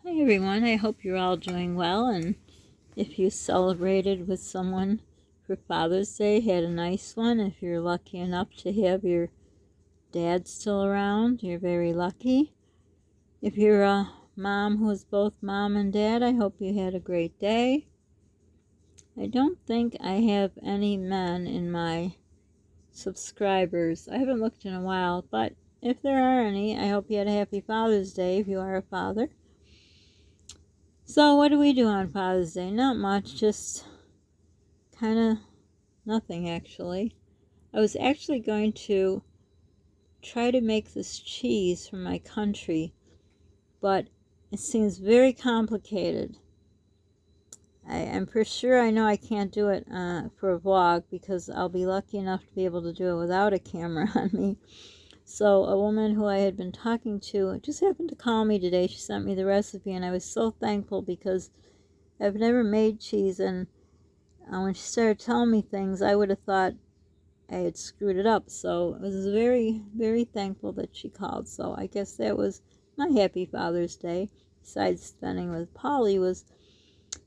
Hi everyone, I hope you're all doing well, and if you celebrated with someone for Father's Day, had a nice one. If you're lucky enough to have your dad still around, you're very lucky. If you're a mom who is both mom and dad, I hope you had a great day. I don't think I have any men in my subscribers. I haven't looked in a while, but if there are any, I hope you had a happy Father's Day if you are a father. So what do we do on Father's Day? Not much, just kind of nothing actually. I was actually going to try to make this cheese from my country, but it seems very complicated. I'm for sure I know I can't do it for a vlog because I'll be lucky enough to be able to do it without a camera on me. So a woman who I had been talking to just happened to call me today. She sent me the recipe, and I was so thankful because I've never made cheese, and when she started telling me things, I would have thought I had screwed it up. So I was very, very thankful that she called. So I guess that was my happy Father's Day. Besides spending with Polly, was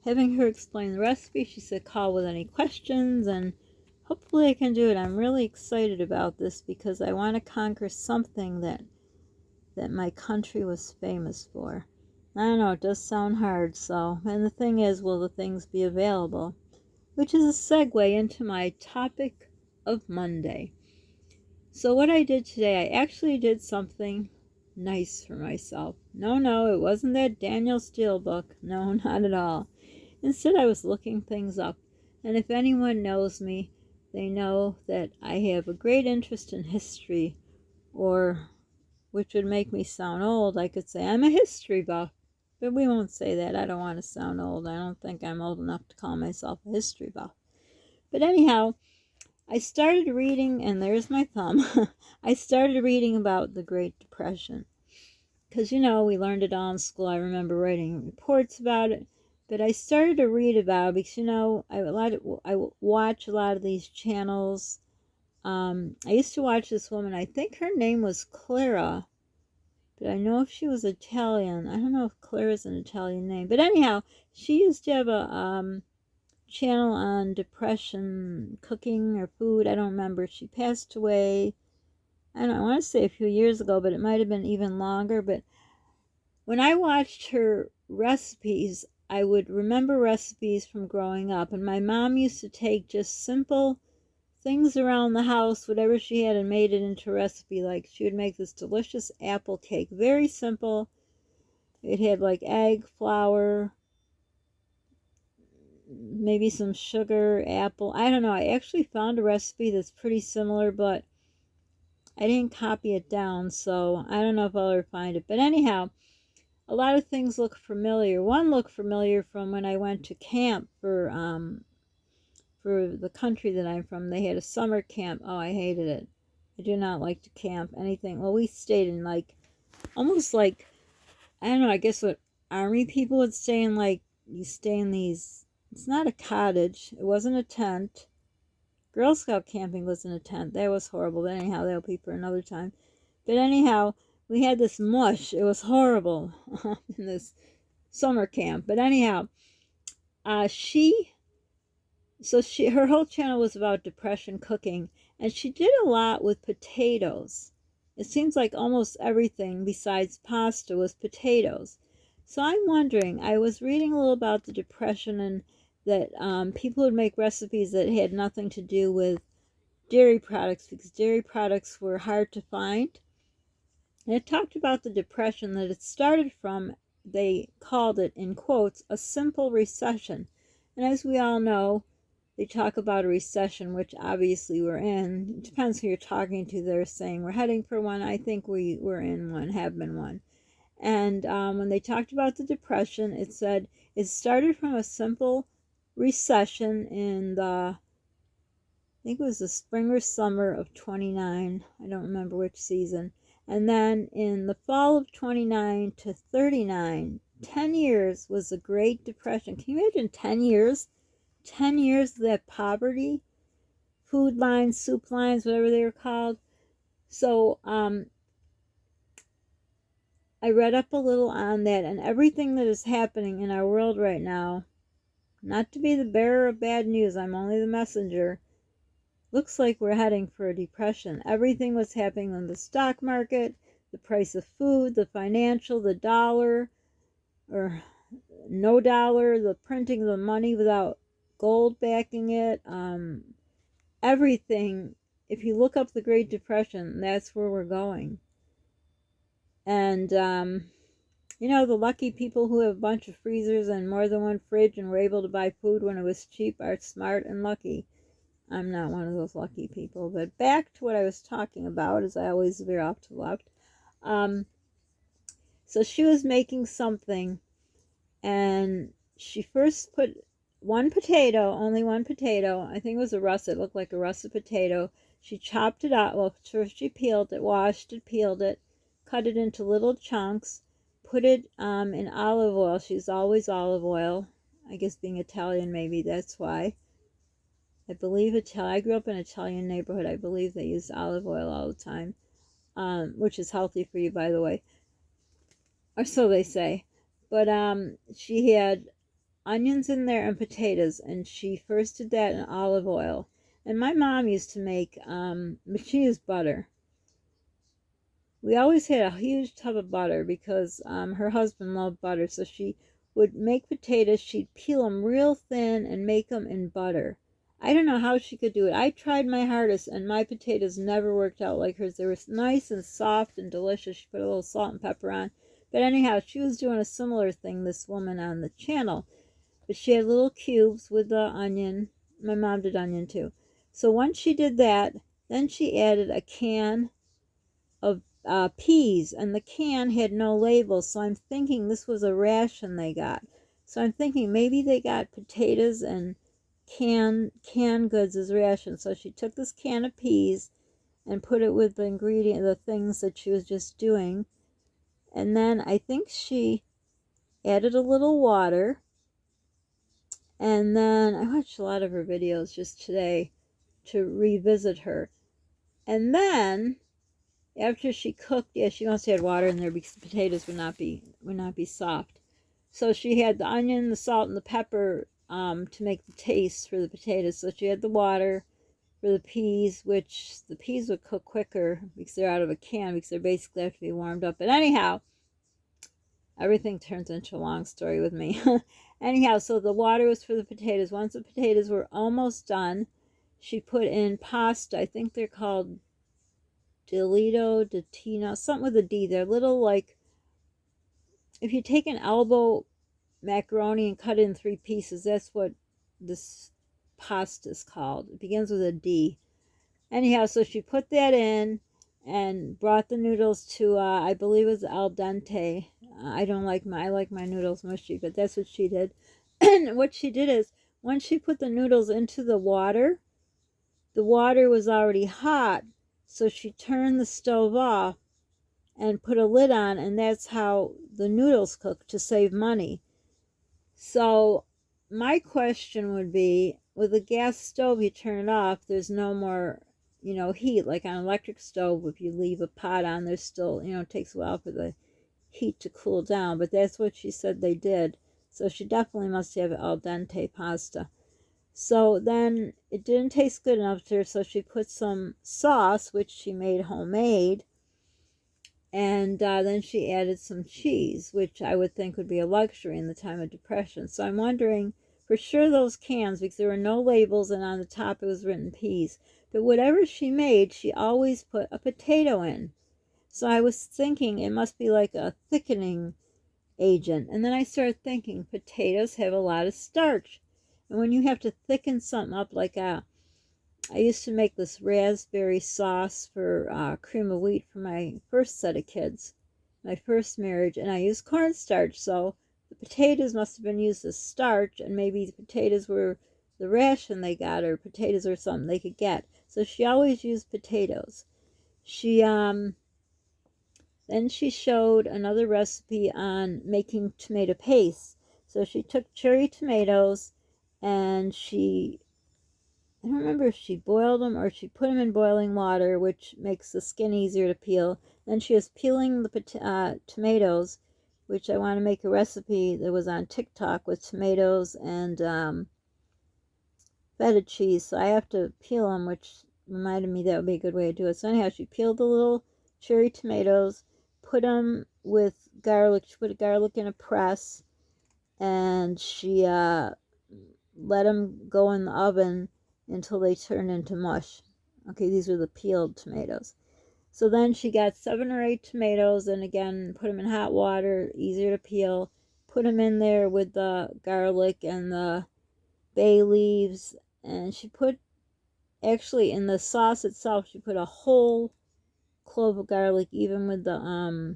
having her explain the recipe. She said call with any questions, and hopefully I can do it. I'm really excited about this because I want to conquer something that my country was famous for. I don't know, it does sound hard. So, and the thing is, will the things be available? Which is a segue into my topic of Monday. So what I did today, I actually did something nice for myself. No, it wasn't that Daniel Steele book. No, not at all. Instead, I was looking things up. And if anyone knows me, they know that I have a great interest in history, or, which would make me sound old, I could say I'm a history buff. But we won't say that. I don't want to sound old. I don't think I'm old enough to call myself a history buff. But anyhow, I started reading, and there's my thumb. I started reading about the Great Depression. Because, we learned it all in school. I remember writing reports about it. But I started to read about it because, I watch a lot of these channels. I used to watch this woman. I think her name was Clara. But I know if she was Italian. I don't know if Clara's an Italian name. But anyhow, she used to have a channel on depression, cooking or food. I don't remember. She passed away, I want to say a few years ago, but it might have been even longer. But when I watched her recipes, I would remember recipes from growing up. And my mom used to take just simple things around the house, whatever she had, and made it into a recipe. Like she would make this delicious apple cake, very simple. It had like egg, flour, maybe some sugar, apple. I don't know. I actually found a recipe that's pretty similar, but I didn't copy it down, so I don't know if I'll ever find it. But anyhow, a lot of things look familiar. One looked familiar from when I went to camp for the country that I'm from. They had a summer camp. Oh, I hated it. I do not like to camp anything. Well, we stayed in almost like, I don't know, I guess what army people would stay in, like you stay in these, it's not a cottage. It wasn't a tent. Girl Scout camping was in a tent. That was horrible. But anyhow, that'll be for another time. But anyhow, we had this mush. It was horrible in this summer camp. But anyhow, her whole channel was about depression cooking, and she did a lot with potatoes. It seems like almost everything besides pasta was potatoes. So I'm wondering, I was reading a little about the depression, and that people would make recipes that had nothing to do with dairy products because dairy products were hard to find. And it talked about the depression that it started from, they called it, in quotes, a simple recession. And as we all know, they talk about a recession, which obviously we're in. It depends who you're talking to. They're saying we're heading for one. I think we're in one, have been one. And when they talked about the depression, it said it started from a simple recession in the, I think it was the spring or summer of 29. I don't remember which season. And then in the fall of 29 to 39, 10 years was the Great Depression. Can you imagine 10 years? 10 years of that poverty? Food lines, soup lines, whatever they were called. So I read up a little on that, and everything that is happening in our world right now, not to be the bearer of bad news, I'm only the messenger, looks like we're heading for a depression. Everything was happening in the stock market, the price of food, the financial, the dollar, or no dollar, the printing of the money without gold backing it, everything. If you look up the Great Depression, that's where we're going. And you know, the lucky people who have a bunch of freezers and more than one fridge and were able to buy food when it was cheap are smart and lucky. I'm not one of those lucky people. But back to what I was talking about, as I always veer off to the left. So she was making something, and she first put one potato, only one potato. I think it was a russet. It looked like a russet potato. She chopped it out. Well, first she peeled it, washed it, peeled it, cut it into little chunks, put it in olive oil. She's always olive oil. I guess being Italian, maybe that's why. I believe I grew up in an Italian neighborhood. I believe they used olive oil all the time, which is healthy for you, by the way, or so they say. But she had onions in there and potatoes, and she first did that in olive oil. And my mom used to make, but she used butter. We always had a huge tub of butter because her husband loved butter. So she would make potatoes. She'd peel them real thin and make them in butter. I don't know how she could do it. I tried my hardest, and my potatoes never worked out like hers. They were nice and soft and delicious. She put a little salt and pepper on. But anyhow, she was doing a similar thing, this woman on the channel. But she had little cubes with the onion. My mom did onion too. So once she did that, then she added a can of peas, and the can had no label. So I'm thinking this was a ration they got. So I'm thinking maybe they got potatoes and canned goods as ration. So she took this can of peas and put it with the things that she was just doing. And then I think she added a little water. And then I watched a lot of her videos just today to revisit her. And then after she cooked, yeah, she must have had water in there because the potatoes would not be soft. So she had the onion, the salt, and the pepper to make the taste for the potatoes. So she had the water for the peas, which the peas would cook quicker because they're out of a can, because they basically have to be warmed up. But anyhow, everything turns into a long story with me. Anyhow, so the water was for the potatoes. Once the potatoes were almost done, she put in pasta. I think they're called Ditino, something with a D. They're little, like, if you take an elbow macaroni and cut it in 3 pieces, that's what this pasta is called. It begins with a D. Anyhow, so she put that in and brought the noodles to, I believe it was al dente. I like my noodles mushy, but that's what she did. And what she did is, once she put the noodles into the water was already hot. So she turned the stove off and put a lid on, and that's how the noodles cook, to save money. So my question would be, with a gas stove, you turn it off, there's no more, heat. Like on an electric stove, if you leave a pot on, there's still, it takes a while for the heat to cool down. But that's what she said they did. So she definitely must have al dente pasta. So then it didn't taste good enough to her, so she put some sauce, which she made homemade, and then she added some cheese, which I would think would be a luxury in the time of depression. So I'm wondering, for sure those cans, because there were no labels, and on the top it was written peas. But whatever she made, she always put a potato in. So I was thinking it must be like a thickening agent. And then I started thinking, potatoes have a lot of starch. And when you have to thicken something up, like I used to make this raspberry sauce for cream of wheat for my first set of kids, my first marriage, and I used cornstarch. So the potatoes must have been used as starch, and maybe the potatoes were the ration they got, or potatoes or something they could get. So she always used potatoes. She then she showed another recipe on making tomato paste. So she took cherry tomatoes, and I don't remember if she boiled them or she put them in boiling water, which makes the skin easier to peel. Then she was peeling the tomatoes, which I want to make a recipe that was on TikTok with tomatoes and feta cheese. So I have to peel them, which reminded me that would be a good way to do it. So anyhow, she peeled the little cherry tomatoes, put them with garlic. She put garlic in a press, and she let them go in the oven until they turned into mush. Okay, these are the peeled tomatoes. So then she got 7 or 8 tomatoes, and again, put them in hot water, easier to peel. Put them in there with the garlic and the bay leaves, and she put, actually in the sauce itself, she put a whole clove of garlic, even with the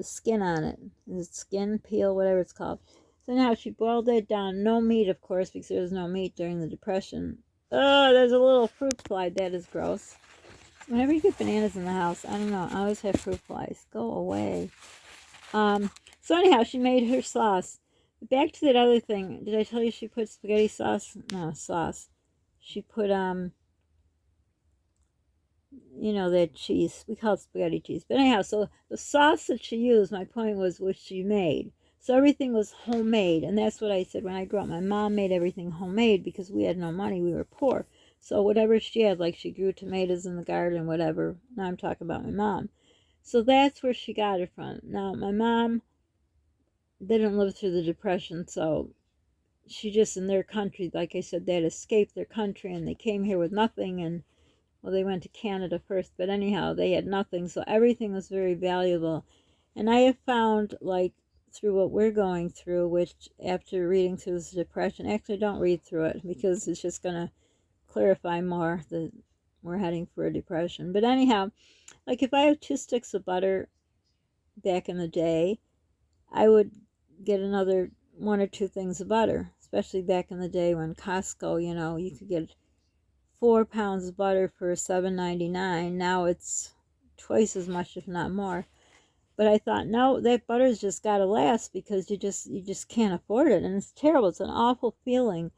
skin on it. The skin, peel, whatever it's called. So now she boiled it down. No meat, of course, because there was no meat during the Depression. Oh, there's a little fruit fly. That is gross. Whenever you get bananas in the house, I don't know, I always have fruit flies. Go away. So anyhow, she made her sauce. Back to that other thing. Did I tell you she put spaghetti sauce? No, sauce. She put, you know, that cheese. We call it spaghetti cheese. But anyhow, so the sauce that she used, my point was she made. So everything was homemade. And that's what I said when I grew up. My mom made everything homemade because we had no money. We were poor. So whatever she had, like she grew tomatoes in the garden, whatever. Now I'm talking about my mom. So that's where she got it from. Now, my mom didn't live through the Depression, so she just, in their country, like I said, they had escaped their country and they came here with nothing. And well, they went to Canada first, but anyhow, they had nothing, so everything was very valuable. And I have found, like, through what we're going through, which after reading through this Depression, actually don't read through it because it's just going to clarify more that we're heading for a depression. But anyhow, like if I have 2 sticks of butter back in the day, I would get another 1 or 2 things of butter, especially back in the day when Costco, you know, you could get 4 pounds of butter for $7.99. Now it's twice as much, if not more. But I thought, no, that butter's just got to last because you just can't afford it, and it's terrible. It's an awful feeling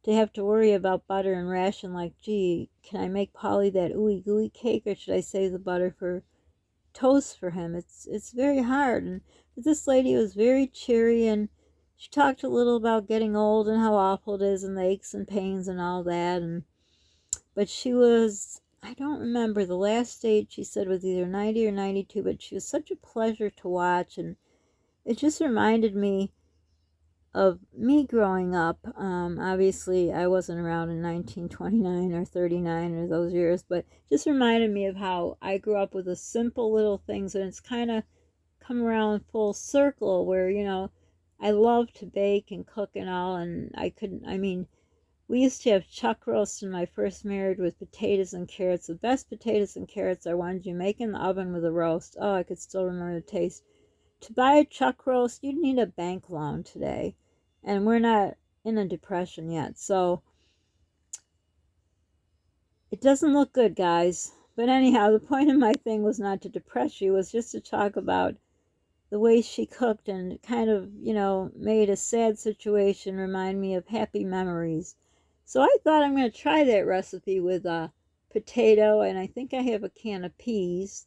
to have to worry about butter and ration. Like, gee, can I make Polly that ooey gooey cake, or should I save the butter for toast for him? It's very hard. And but this lady was very cheery, and she talked a little about getting old and how awful it is, and the aches and pains and all that. And but she was, I don't remember, the last age she said was either 90 or 92, but she was such a pleasure to watch, and it just reminded me of me growing up. Obviously, I wasn't around in 1929 or 39 or those years, but just reminded me of how I grew up with the simple little things, and it's kind of come around full circle where, you know, I love to bake and cook and all, and I mean, we used to have chuck roast in my first marriage with potatoes and carrots. The best potatoes and carrots are ones you make in the oven with a roast. Oh, I could still remember the taste. To buy a chuck roast, you'd need a bank loan today. And we're not in a depression yet. So it doesn't look good, guys. But anyhow, the point of my thing was not to depress you. It was just to talk about the way she cooked and kind of, you know, made a sad situation remind me of happy memories. So I thought I'm going to try that recipe with a potato, and I think I have a can of peas.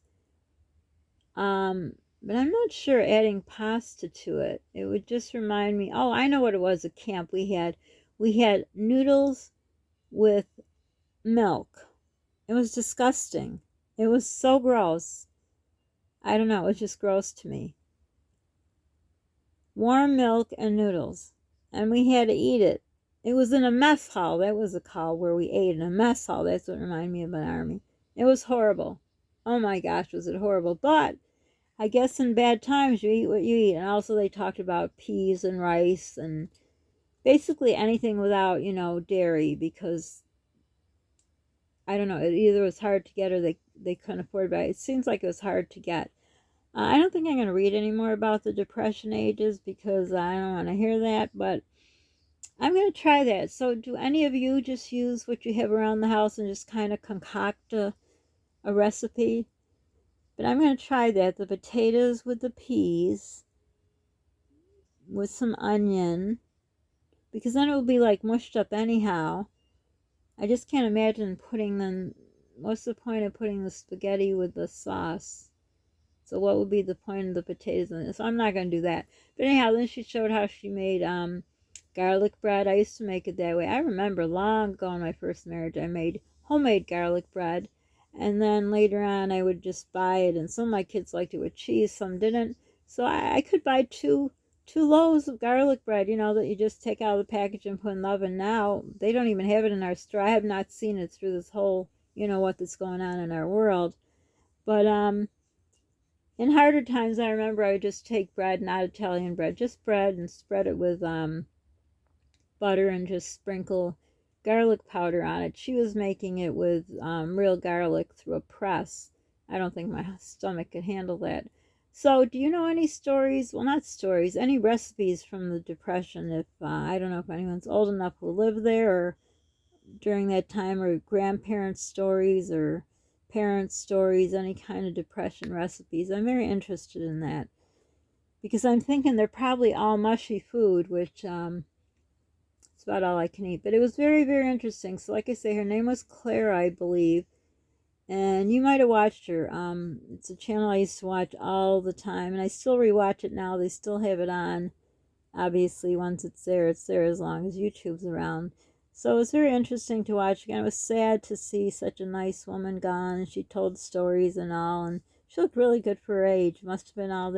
But I'm not sure adding pasta to it. It would just remind me, oh, I know what it was at camp. We had noodles with milk. It was disgusting. It was so gross. I don't know, it was just gross to me. Warm milk and noodles, and we had to eat it. It was in a mess hall. That was the call where we ate in a mess hall. That's what reminded me of an army. It was horrible. Oh my gosh, was it horrible. But I guess in bad times you eat what you eat. And also they talked about peas and rice and basically anything without, you know, dairy, because I don't know, it either was hard to get or they couldn't afford it. But it seems like it was hard to get. I don't think I'm going to read any more about the Depression ages because I don't want to hear that, but I'm going to try that. So do any of you just use what you have around the house and just kind of concoct a recipe? But I'm going to try that. The potatoes with the peas with some onion, because then it will be like mushed up anyhow. I just can't imagine putting them. What's the point of putting the spaghetti with the sauce? So what would be the point of the potatoes in this? So I'm not going to do that. But anyhow, then she showed how she made garlic bread. I used to make it that way. I remember long ago in my first marriage, I made homemade garlic bread. And then later on, I would just buy it. And some of my kids liked it with cheese, some didn't. So I could buy two loaves of garlic bread, that you just take out of the package and put in the oven. Now, they don't even have it in our store. I have not seen it through this whole, what's going on in our world. But in harder times, I remember I would just take bread, not Italian bread, just bread, and spread it with butter and just sprinkle garlic powder on it. She was making it with real garlic through a press. I don't think my stomach could handle that. So do you know any stories? Well, not stories, any recipes from the Depression? If I don't know if anyone's old enough who lived there or during that time, or grandparents' stories or parents' stories, any kind of Depression recipes. I'm very interested in that because I'm thinking they're probably all mushy food, which it's about all I can eat. But it was very, very interesting. So like I say, her name was Claire, I believe. And you might have watched her. It's a channel I used to watch all the time. And I still rewatch it now. They still have it on. Obviously, once it's there as long as YouTube's around. So it was very interesting to watch. Again, it was sad to see such a nice woman gone. And she told stories and all. And she looked really good for her age. Must have been all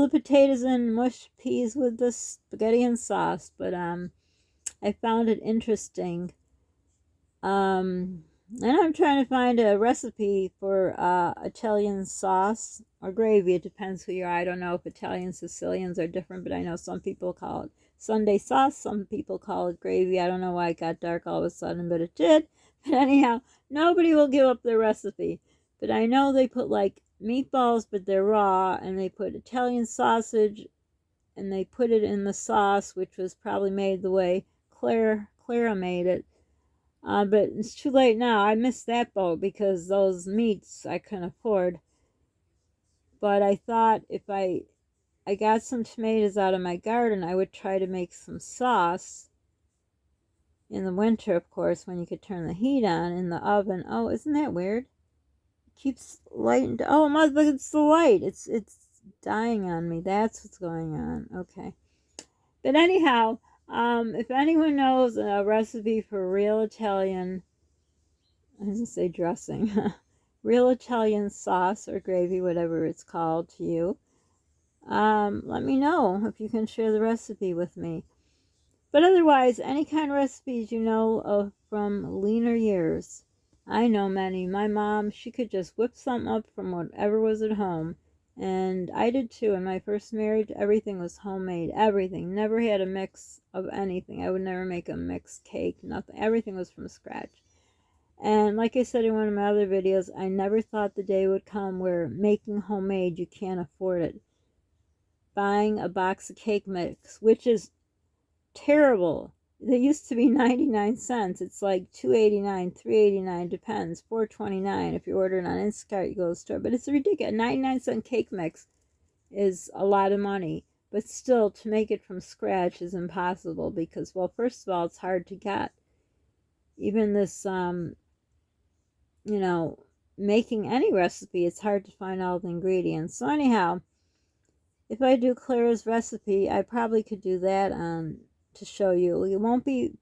the potatoes and mushed peas with the spaghetti and sauce. But I found it interesting. And I'm trying to find a recipe for Italian sauce or gravy. It depends who you are. I don't know if Italian Sicilians are different, but I know some people call it Sunday sauce. Some people call it gravy. I don't know why it got dark all of a sudden, but it did. But anyhow, nobody will give up their recipe. But I know they put like meatballs, but they're raw, and they put Italian sausage, and they put it in the sauce, which was probably made the way Clara made it. But it's too late now. I missed that boat because those meats I couldn't afford. But I thought if I got some tomatoes out of my garden, I would try to make some sauce in the winter, of course, when you could turn the heat on in the oven. Oh, isn't that weird? It keeps lighting. Oh, look, it's the light. It's dying on me. That's what's going on. Okay. But anyhow, if anyone knows a recipe for real Italian, I was going to say dressing, real Italian sauce or gravy, whatever it's called to you, let me know if you can share the recipe with me. But otherwise, any kind of recipes you know of from leaner years. I know many. My mom, she could just whip something up from whatever was at home. And I did too. In my first marriage, everything was homemade. Everything. Never had a mix of anything. I would never make a mixed cake. Nothing. Everything was from scratch. And like I said in one of my other videos, I never thought the day would come where making homemade, you can't afford it. Buying a box of cake mix, which is terrible. They used to be 99 cents. It's like $2.89, $3.89, depends. $4.29 if you order it on Instacart, you go to the store. But it's ridiculous. 99-cent cake mix is a lot of money. But still, to make it from scratch is impossible because, well, first of all, it's hard to get. Even this, making any recipe, it's hard to find all the ingredients. So anyhow, if I do Clara's recipe, I probably could do that to show you. It won't be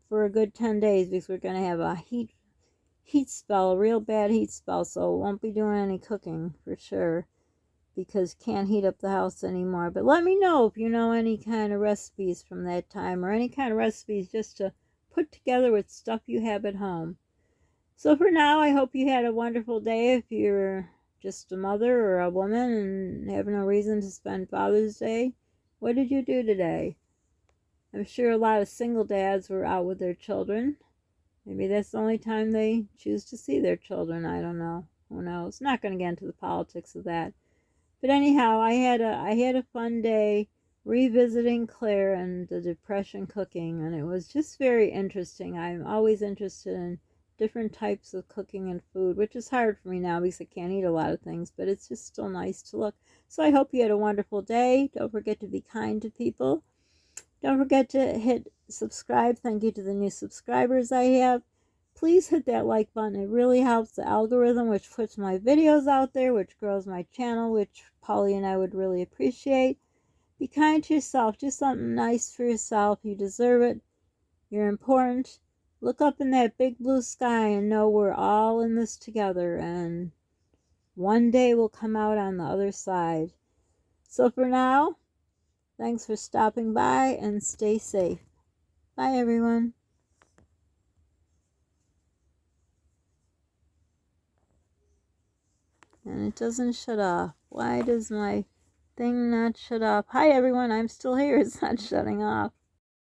for a good 10 days because we're going to have a heat spell, a real bad heat spell, so won't be doing any cooking for sure because can't heat up the house anymore. But let me know if you know any kind of recipes from that time or any kind of recipes just to put together with stuff you have at home. So for now, I hope you had a wonderful day if you're just a mother or a woman and have no reason to spend Father's Day. What did you do today? I'm sure a lot of single dads were out with their children. Maybe that's the only time they choose to see their children. I don't know. Who knows? Not going to get into the politics of that. But anyhow, I had a fun day revisiting Claire and the Depression cooking, and it was just very interesting. I'm always interested in different types of cooking and food, which is hard for me now because I can't eat a lot of things, but it's just still nice to look. So I hope you had a wonderful day. Don't forget to be kind to people. Don't forget to hit subscribe. Thank you to the new subscribers I have. please hit that like button. It really helps the algorithm, which puts my videos out there, which grows my channel, which Polly and I would really appreciate. Be kind to yourself. Do something nice for yourself. You deserve it. You're important. Look up in that big blue sky and know we're all in this together, and one day we'll come out on the other side. So for now, thanks for stopping by and stay safe. Bye, everyone. And it doesn't shut off. Why does my thing not shut off? Hi, everyone. I'm still here. It's not shutting off.